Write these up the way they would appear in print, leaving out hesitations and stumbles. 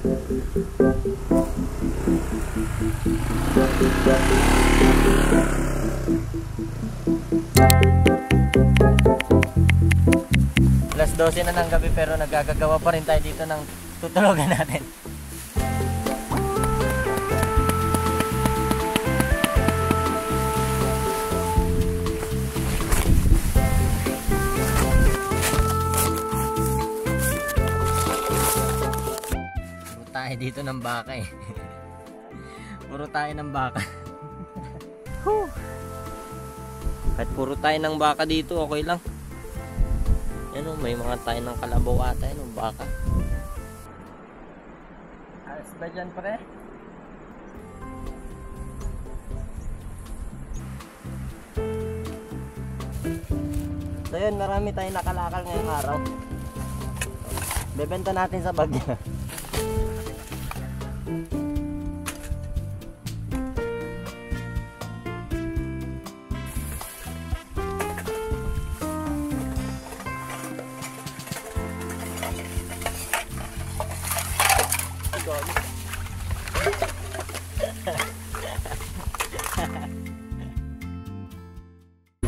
Alas 12 na ng gabi pero nagagagawa pa rin tayo dito ng tutulugan natin. Puro tayo dito ng baka eh. Puro tayo ng baka. Kahit puro tayo ng baka dito, okay lang. Yan o, may mga tayo ng kalabaw ata yun, baka. Alas ba dyan pre? So yun, marami tayong nakalakal ngayong araw. Bebenta natin sa bag.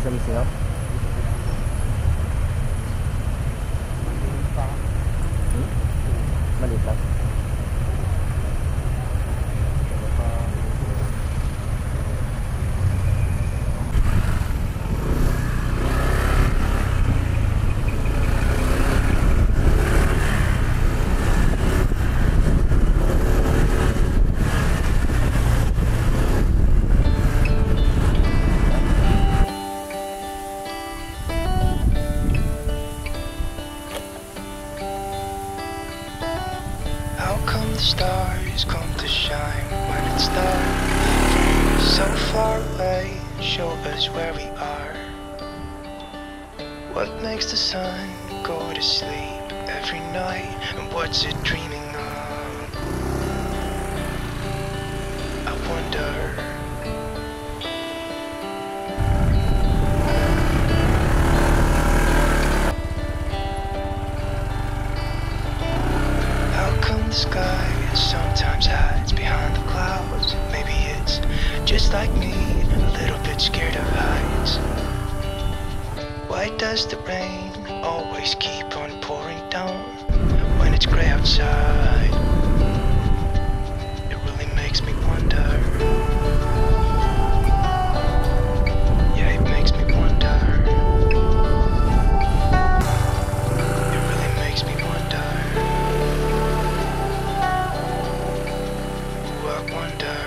Isang siyo. Maliit lang. Stars come to shine when it's dark. So far away, show us where we are. What makes the sun go to sleep every night, and what's it dreaming of? I wonder. How come the sky sometimes hides behind the clouds? Maybe it's just like me, a little bit scared of heights. Why does the rain always keep on pouring down when it's gray outside? It really makes me wonder. Yeah, it makes me wonder. It really makes me wonder. I wonder.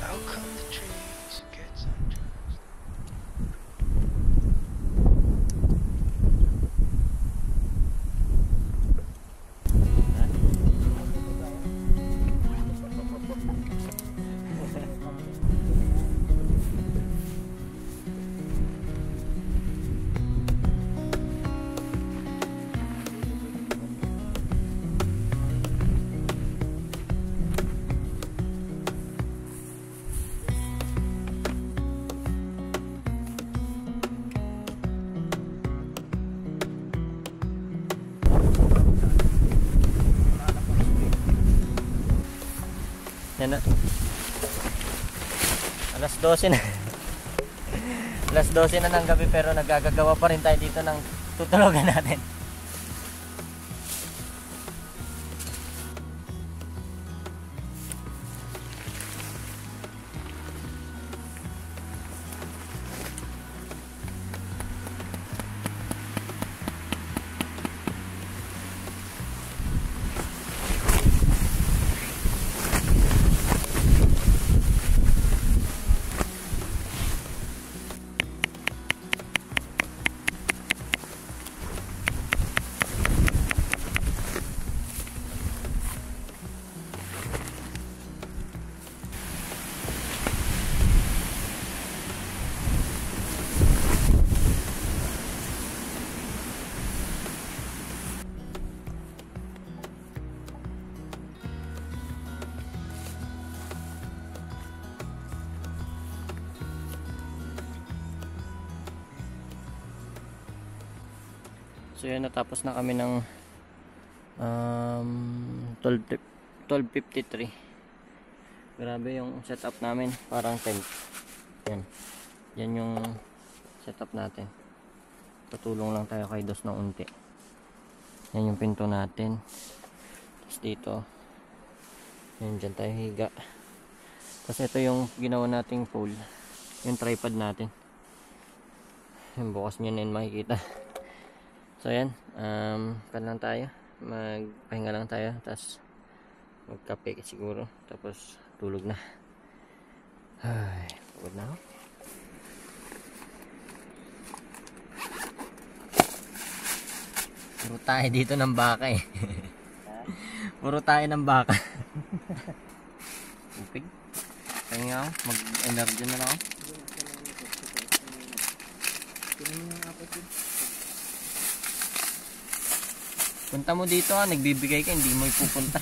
How come the trees get undressed? Yan na. Alas 12 na. Alas 12 na ng gabi pero nagagagawa pa rin tayo dito ng tutulugan natin. So yan, natapos na kami ng 12:53. Grabe yung setup namin, parang tent. Yan. Yan yung setup natin. Tutulong lang tayo kay Dos ng unti. Yan yung pinto natin. Tapos dito, yan, dyan tayo higa. Tapos ito yung ginawa nating pole, yung tripod natin. Yung bukas nyo na yun makikita. So yan, kan lang tayo, magpahinga lang tayo, tapos magkape siguro, tapos tulog na. Ay, pagod na ako. Puro tayo dito ng baka eh. Puro tayo ng baka. Upig. Pahinga ako, mag-energy na lang ako. Punta mo dito ha, nagbibigay ka, hindi mo ipupunta.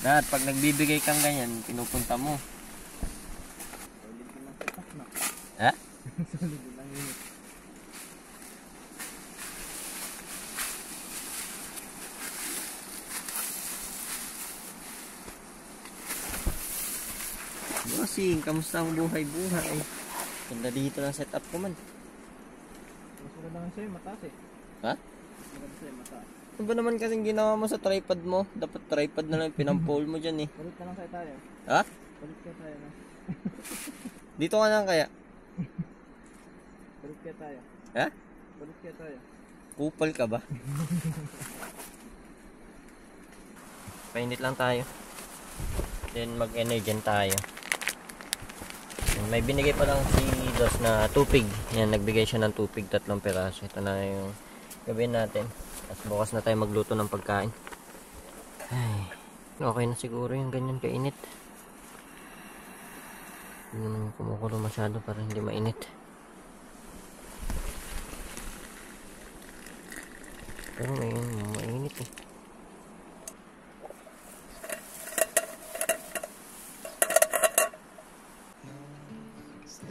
Lahat, pag nagbibigay kang ganyan, pinupunta mo. Ha? Bossing, kamusta ang buhay-buhay? Ganda dito ng setup ko man. Mas maganda nga sa'yo, mataas eh. Ha? Mas maganda sa'yo, mataas. Ano ba naman kasing ginawa mo sa tripod mo? Dapat tripod na lang pinampole mo dyan eh. Balit na lang sa'yo tayo. Ha? Balit ka tayo na. Dito ka lang kaya? Balit ka tayo. Ha? Balit ka tayo. Kupal ka ba? Painit lang tayo. Then mag-energen tayo. May binigay pa lang si Dos na tupig. Yan, nagbigay siya ng tupig, 3 peraso. Ito na yung gawin natin. Tapos bukas na tayo magluto ng pagkain. Ay, okay na siguro yung ganyan kainit. Hindi naman kumukulo masyado para hindi mainit. Pero ngayon, mainit eh.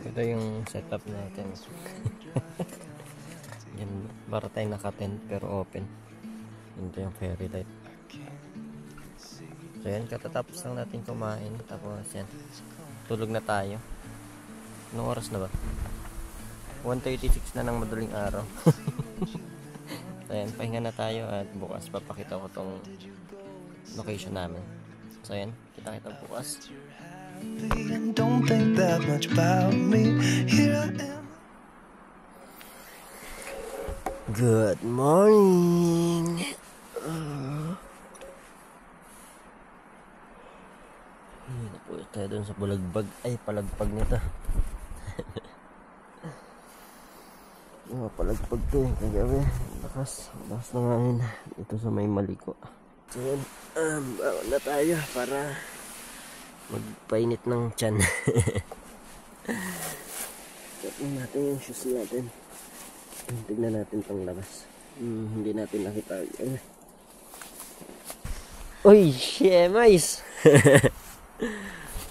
Ito yung setup natin. Yan, para tayo naka-tent pero open. Ito yung fairy light. So yan, katatapos lang natin kumain. Tapos yan, tulog na tayo. Anong oras na ba? 1:36 na ng madaling araw. So yan, pahinga na tayo at bukas papakita ko tong location namin. So yan, kita-kita bukas. And don't think that much about me. Here I am. Good morning. Napuyo tayo dun sa balagbag. Ay, palagpag nito. Palagpag to eh. Kagabi. Lakas na ngayon. Ito sa may maliko. So yun, baon na tayo para magpainit ng tiyan. Tignan natin yung shoes natin. Tignan natin pang labas. Hindi natin nakita. Uy, shemais!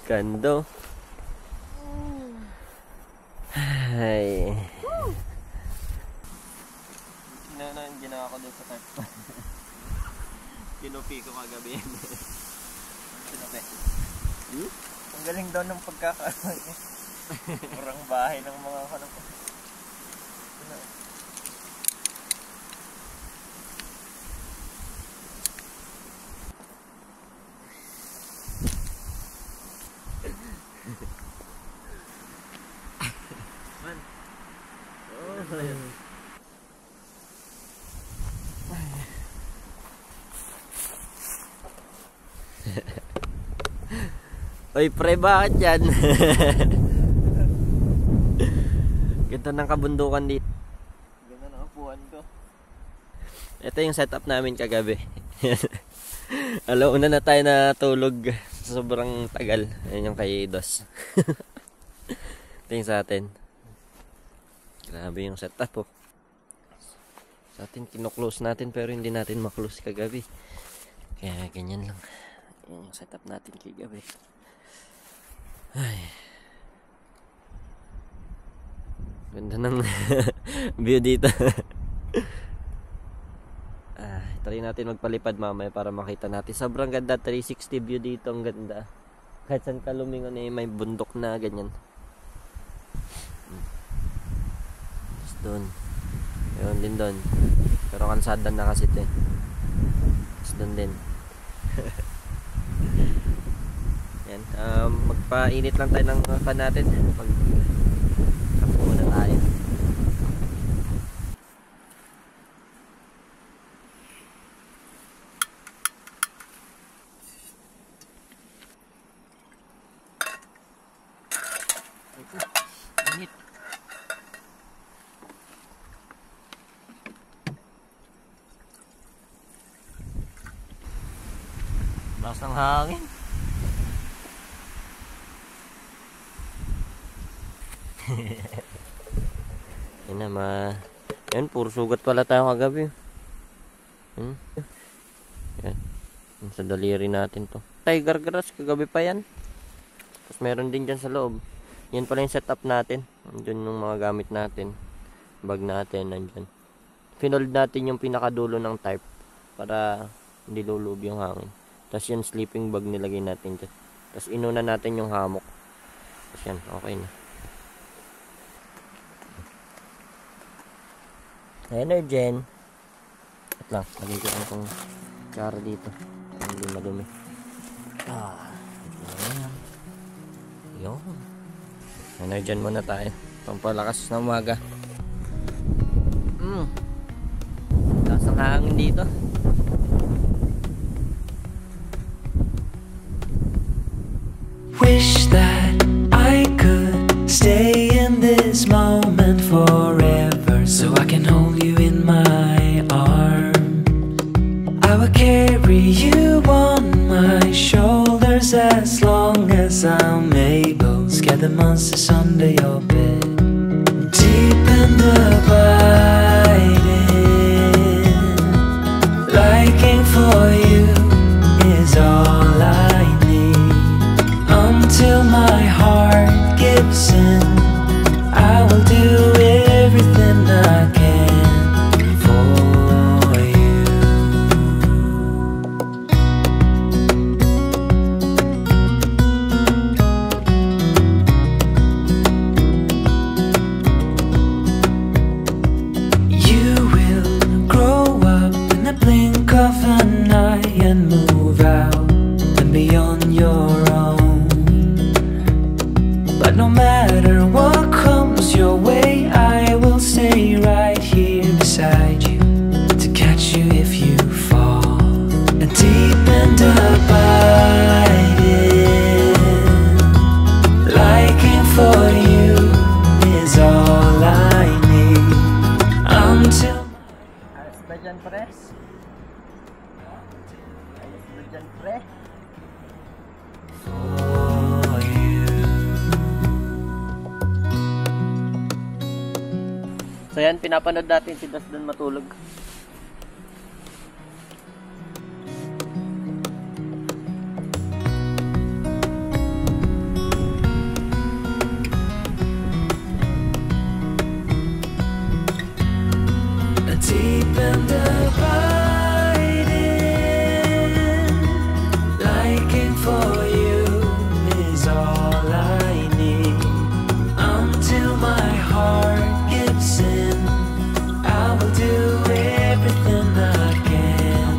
Kando. Ay. Ano yung ginawa ko doon sa tarp? Kinupi ko kagabi yan. Kinupi. Ang galing daw ng pagkakaroon. Parang bahay ng mga kanong. Man. Oy, pre, bakit yan? Ganda ng kabundukan dito. Ganda ng upuan ko. Ito yung setup namin kagabi. Alauna na tayo na tulog. Sobrang tagal. Ayan yung kay Dos. Ito yung sa atin. Grabe yung setup oh. Sa atin kino-close natin pero hindi natin ma-close kagabi. Kaya ganyan lang. Yung setup natin kagabi. Ay. Ganda ng view dito. Try natin magpalipad mamaya para makita natin. Sobrang ganda, 360 view dito, ang ganda. Kahit saan ka lumingon may bundok na ganyan. Tapos doon. Ayun din doon. Pero kansada na kasi ito eh. Tapos doon din. Yan. Magpainit lang tayo ng fan natin. Kape muna tayo. Init. Lakas ng hangin. Yan na yan, puro sugat pala tayo kagabi. Yan. Yan sa daliri natin to. Tiger grass, kagabi pa yan. Tapos meron din dyan sa loob. Yan pala yung setup natin. Andun yung mga gamit natin. Bag natin, nandyan. Finold natin yung pinakadulo ng tarp para hindi lulub yung hangin. Tapos yung sleeping bag nilagay natin dyan. Tapos inuna natin yung hammock. Tapos yan, okay na. Energen. At lang, lagay ko lang itong tsara dito. Hindi madumi. Yun. Energen muna tayo. Pampalakas na umaga. Lakas ng hangin dito. Wish that I could stay in this moment forever, so I can hold you in my arms. I will carry you on my shoulders as long as I'm able. Scare the monsters under your bed. Deep and abiding, liking for you is all I need. Until my heart gives in, I will do everything I can for you. You will grow up in the blink of an eye and move out and beyond your own. But no matter what comes your way, I will stay right here beside you to catch you if you fall. And deep and abiding, liking for you is all I need. Until Ayos ba dyan, pres? Ayos ba dyan, pre? for you. So yan, pinapanood natin si Das doon matulog. Deep and abiding, liking for you is all I need. Until my heart gives in, I will do everything I can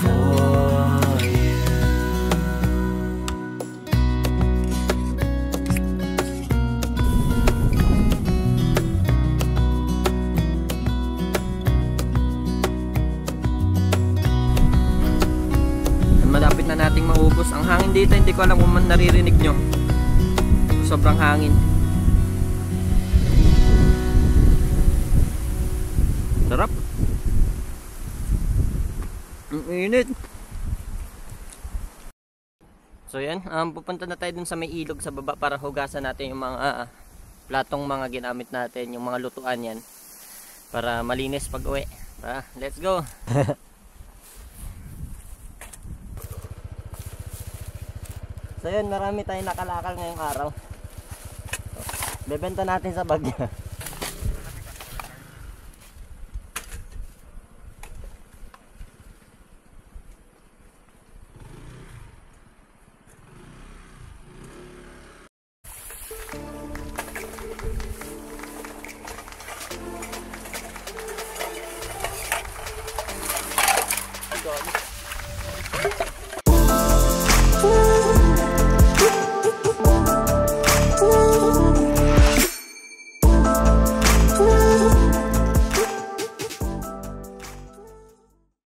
for you. Malapit na nating maubos. Ang hangin dito, hindi ko alam kung man naririnig nyo. Sobrang hangin. Sarap. Ang init. So yan, pupunta na tayo dun sa may ilog sa baba para hugasan natin yung mga platong mga ginamit natin, yung mga lutuan yan. Para malinis pag uwi. Let's go. So yun, marami tayong nakalakal ngayong araw. Bebenta natin sa Bagya.